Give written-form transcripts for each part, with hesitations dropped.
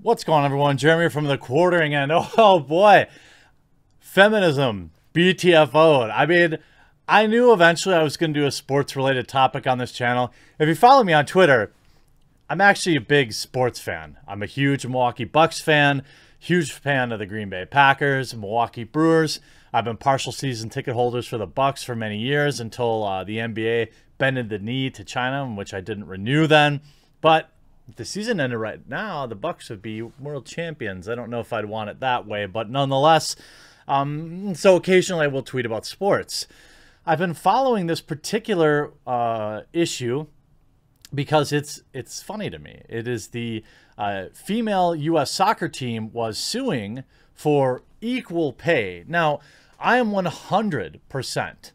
What's going on, everyone? Jeremy from the Quartering End. Oh boy, feminism, BTFO. I mean, I knew eventually I was going to do a sports-related topic on this channel. If you follow me on Twitter, I'm actually a big sports fan. I'm a huge Milwaukee Bucks fan, huge fan of the Green Bay Packers, Milwaukee Brewers. I've been partial season ticket holders for the Bucks for many years until the NBA bended the knee to China, which I didn't renew then. But if the season ended right now, the Bucks would be world champions. I don't know if I'd want it that way, but nonetheless, so occasionally I will tweet about sports. I've been following this particular issue because it's funny to me. It is the female U.S. soccer team was suing for equal pay. Now, I am 100%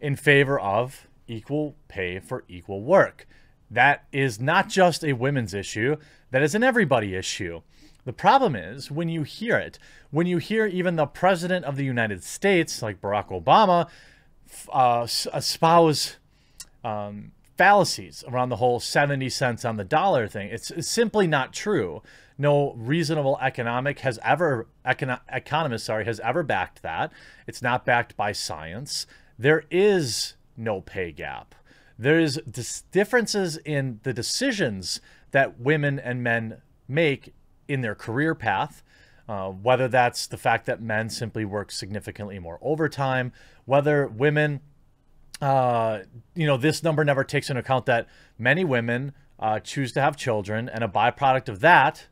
in favor of equal pay for equal work. That is not just a women's issue. That is an everybody issue. The problem is when you hear it, when you hear even the president of the United States, like Barack Obama, espouse fallacies around the whole 70 cents on the dollar thing. It's simply not true. No reasonable economist has ever backed that. It's not backed by science. There is no pay gap. There's differences in the decisions that women and men make in their career path, whether that's the fact that men simply work significantly more overtime, whether women, this number never takes into account that many women choose to have children, and a byproduct of that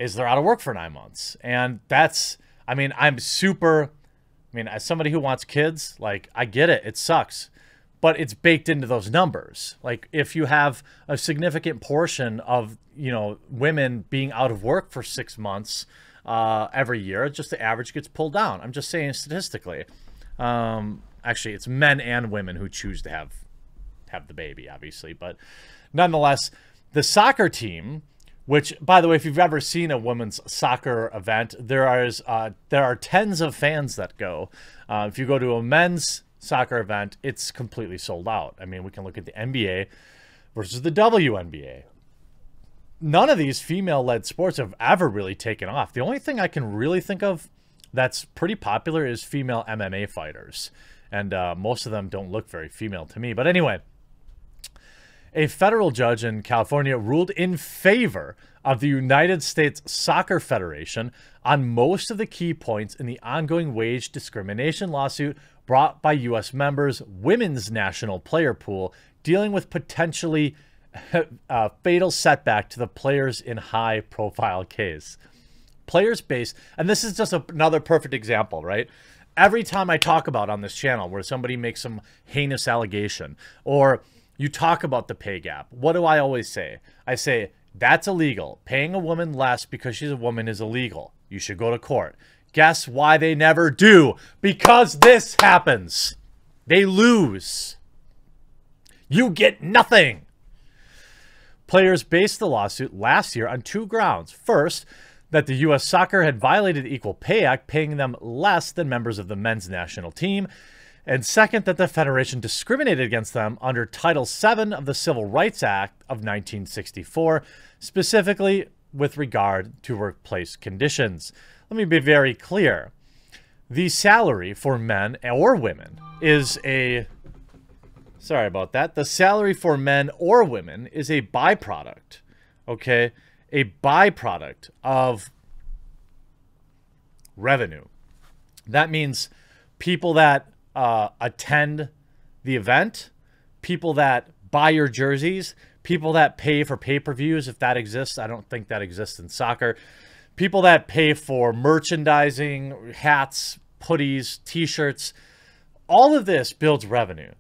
is they're out of work for 9 months. And that's, as somebody who wants kids, like, I get it, it sucks. But it's baked into those numbers. Like, if you have a significant portion of, women being out of work for 6 months every year, just the average gets pulled down. I'm just saying statistically. Actually, it's men and women who choose to have the baby, obviously. But nonetheless, the soccer team, which, by the way, if you've ever seen a women's soccer event, there are tens of fans that go. If you go to a men's soccer event, it's completely sold out. I mean, we can look at the NBA versus the WNBA. None of these female-led sports have ever really taken off. The only thing I can really think of that's pretty popular is female MMA fighters. And most of them don't look very female to me. But anyway, a federal judge in California ruled in favor of the United States Soccer Federation on most of the key points in the ongoing wage discrimination lawsuit brought by U.S. members' women's national player pool, dealing with potentially fatal setback to the players in high-profile case. Players base, and this is just another perfect example, right? Every time I talk about on this channel where somebody makes some heinous allegation or you talk about the pay gap, what do I always say? I say, that's illegal. Paying a woman less because she's a woman is illegal. You should go to court. Guess why they never do? Because this happens. They lose. You get nothing. Players based the lawsuit last year on two grounds. First, that the U.S. Soccer had violated the Equal Pay Act, paying them less than members of the men's national team. And second, that the Federation discriminated against them under Title VII of the Civil Rights Act of 1964, specifically with regard to workplace conditions. Let me be very clear. The salary for men or women is a... Sorry about that. The salary for men or women is a byproduct, okay? A byproduct of revenue. That means people that attend the event, people that buy your jerseys, people that pay for pay-per-views, if that exists. I don't think that exists in soccer. People that pay for merchandising, hats, hoodies, t-shirts, all of this builds revenue.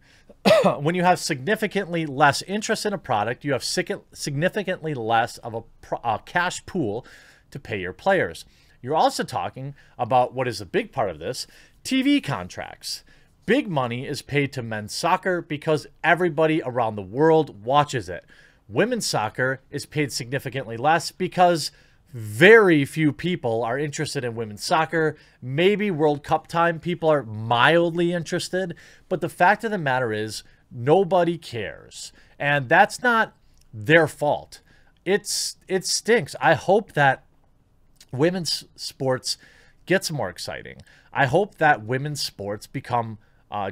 When you have significantly less interest in a product, you have significantly less of a cash pool to pay your players. You're also talking about what is a big part of this, TV contracts. Big money is paid to men's soccer because everybody around the world watches it. Women's soccer is paid significantly less because very few people are interested in women's soccer. Maybe World Cup time, people are mildly interested. But the fact of the matter is, nobody cares. And that's not their fault. it stinks. I hope that women's sports gets more exciting. I hope that women's sports become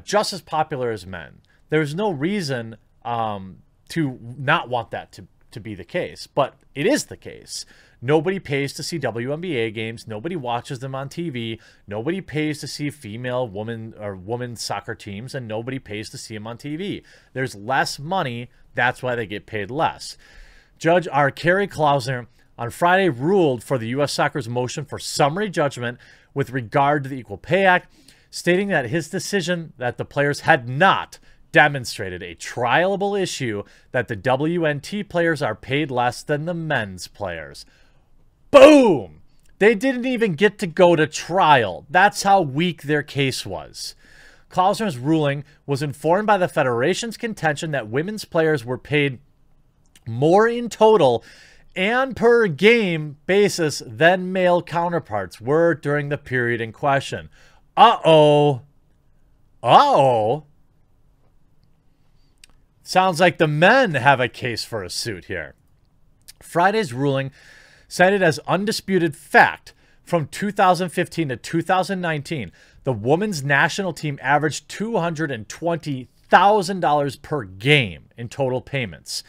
just as popular as men. There's no reason to not want that to be the case, but it is the case. Nobody pays to see WNBA games. Nobody watches them on TV. Nobody pays to see women's soccer teams, and nobody pays to see them on TV. There's less money. That's why they get paid less. Judge R. Kerry Klausner on Friday ruled for the U.S. Soccer's motion for summary judgment with regard to the Equal Pay Act, stating that his decision that the players had not demonstrated a trialable issue that the WNT players are paid less than the men's players. Boom! They didn't even get to go to trial. That's how weak their case was. Klausner's ruling was informed by the Federation's contention that women's players were paid more in total and per game basis than male counterparts were during the period in question. Uh-oh. Uh-oh. Sounds like the men have a case for a suit here. Friday's ruling cited as undisputed fact from 2015 to 2019, the women's national team averaged $220,000 per game in total payments,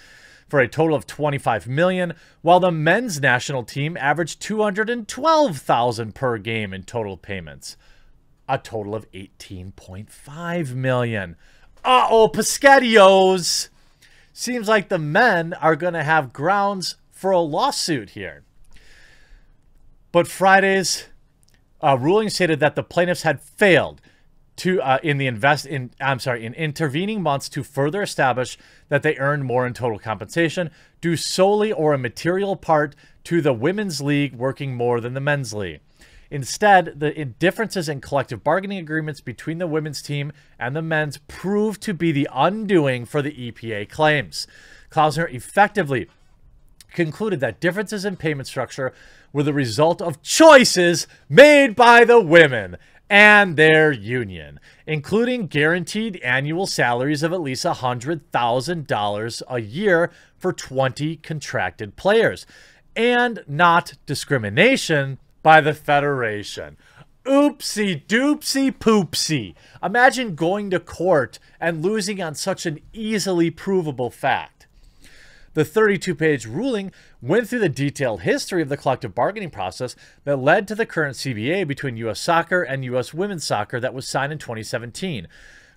for a total of $25 million, while the men's national team averaged $212,000 per game in total payments, a total of $18.5 million. Uh-oh, Pescatios! Seems like the men are going to have grounds for a lawsuit here. But Friday's ruling stated that the plaintiffs had failed to in intervening months to further establish that they earned more in total compensation, due solely or a material part to the women's league working more than the men's league. Instead, the differences in collective bargaining agreements between the women's team and the men's proved to be the undoing for the EPA claims. Klausner effectively concluded that differences in payment structure were the result of choices made by the women and their union, including guaranteed annual salaries of at least $100,000 a year for 20 contracted players, and not discrimination by the Federation. Oopsie doopsie poopsie. Imagine going to court and losing on such an easily provable fact. The 32-page ruling went through the detailed history of the collective bargaining process that led to the current CBA between U.S. Soccer and U.S. Women's Soccer that was signed in 2017.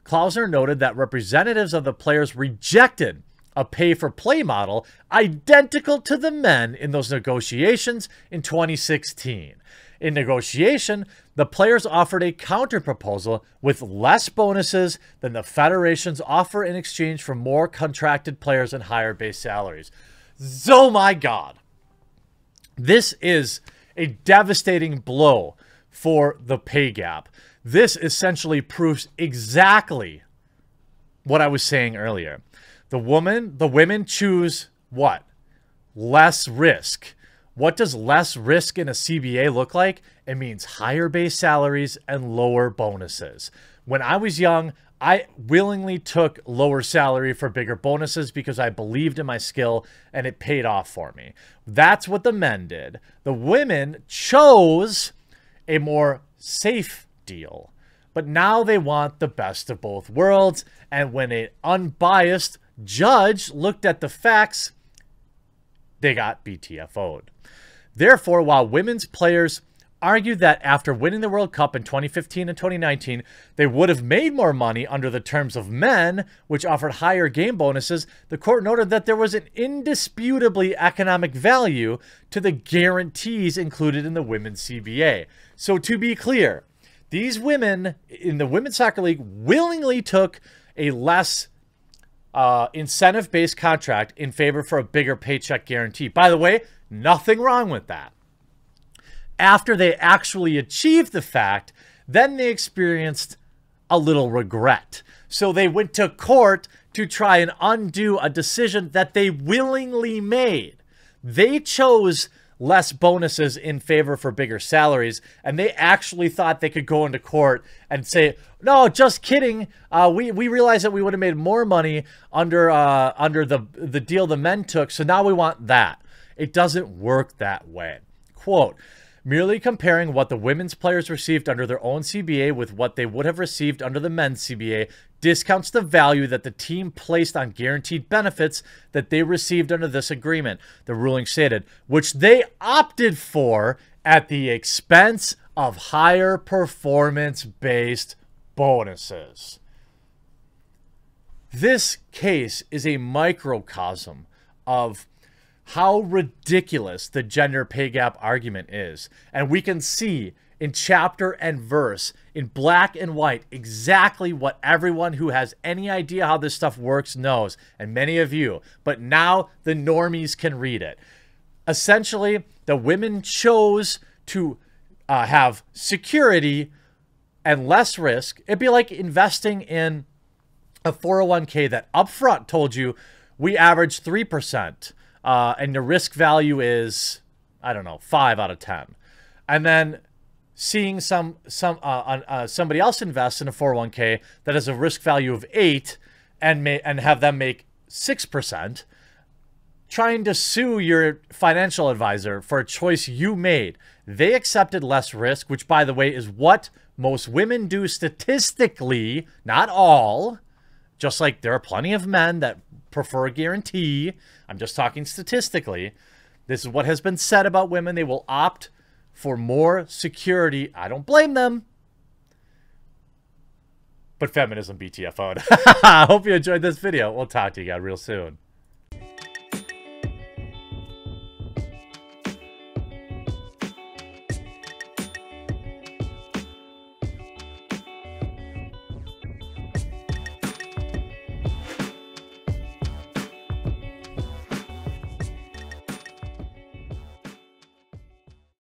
Klausner noted that representatives of the players rejected a pay-for-play model identical to the men in those negotiations in 2016. In negotiation, the players offered a counterproposal with less bonuses than the Federation's offer in exchange for more contracted players and higher base salaries. Oh my God. This is a devastating blow for the pay gap. This essentially proves exactly what I was saying earlier. The women choose what? Less risk. What does less risk in a CBA look like? It means higher base salaries and lower bonuses. When I was young, I willingly took lower salary for bigger bonuses because I believed in my skill and it paid off for me. That's what the men did. The women chose a more safe deal. But now they want the best of both worlds. And when an unbiased judge looked at the facts, they got BTFO'd. Therefore, while women's players argued that after winning the World Cup in 2015 and 2019, they would have made more money under the terms of men, which offered higher game bonuses, the court noted that there was an indisputably economic value to the guarantees included in the women's CBA. So to be clear, these women in the Women's Soccer League willingly took a less incentive-based contract in favor for a bigger paycheck guarantee. By the way, nothing wrong with that. After they actually achieved the fact, then they experienced a little regret. So they went to court to try and undo a decision that they willingly made. They chose less bonuses in favor for bigger salaries, and they actually thought they could go into court and say, no, just kidding. We realized that we would have made more money under the deal the men took, so now we want that. It doesn't work that way. Quote, merely comparing what the women's players received under their own CBA with what they would have received under the men's CBA discounts the value that the team placed on guaranteed benefits that they received under this agreement, the ruling stated, which they opted for at the expense of higher performance-based bonuses. This case is a microcosm of how ridiculous the gender pay gap argument is. And we can see in chapter and verse, in black and white, exactly what everyone who has any idea how this stuff works knows, and many of you. But now the normies can read it. Essentially, the women chose to have security and less risk. It'd be like investing in a 401k that upfront told you we average 3%. And the risk value is, I don't know, 5 out of 10. And then seeing somebody else invest in a 401k that has a risk value of 8 and have them make 6%, trying to sue your financial advisor for a choice you made. They accepted less risk, which, by the way, is what most women do statistically, not all. Just like there are plenty of men that prefer a guarantee. I'm just talking statistically. This is what has been said about women. They will opt for more security. I don't blame them. But feminism BTFO'd. I hope you enjoyed this video. We'll talk to you guys real soon.